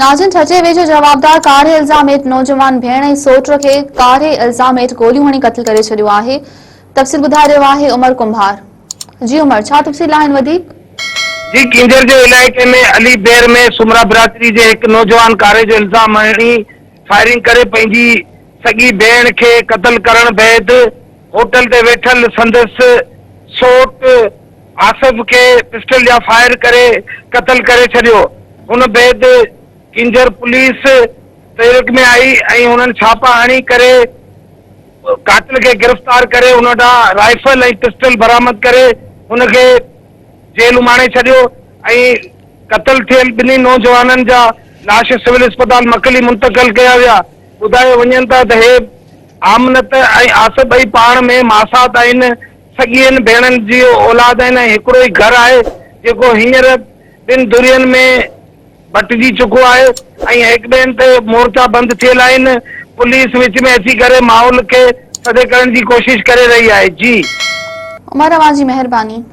नाज़िन ठचे वेझो जवाबदार काढ़े इल्ज़ाम हेठि नौजवान भेण ऐं सोट खे काढ़े इल्ज़ाम हेठि गोलियूं हणी क़त्ल करे छॾियो आहे। तफ़सील ॿुधाए रहियो आहे उमर कुंभार। जी उमर, छा तफ़सील आहिनि वधीक? जी, किंजर जे इलाइक़े में अली बेर में सुमरा बिरादरी जे हिकु नौजवान कारे जो इल्ज़ाम हणी फायरिंग करे पंहिंजी सॻी भेण खे क़त्ल करण बैदि होटल ते वेठल संदसि सोट आसिफ खे पिस्टल जा फायर करे क़त्ल करे छॾियो। हुन बैदि किंजर पुलिस तहरीक में आई ऐं हुननि छापा हणी करे कातिल खे गिरफ़्तार करे हुन ॾांहुं राइफल ऐं पिस्टल बरामद करे हुनखे जेल उमाणे छॾियो ऐं क़त्ल थियल ॿिन्ही नौजवाननि जा लाश सिविल अस्पताल मकली मुंतक़िल कया विया। ॿुधायो वञनि था त हे आमनत ऐं आसिफ ॿई पाण में मासात आहिनि, सॻियुनि भेणनि जी औलाद आहिनि ऐं हिकिड़ो ई घर आहे जेको हींअर ॿिनि दुरियनि में बटिजी चुको आहे ऐं हिक ॿियनि ते मोर्चा बंदि थियल आहिनि। पुलिस विच में अची करे माहौल खे सदे करण जी कोशिश करे रही आहे। जी उमर, अवां जी महिरबानी।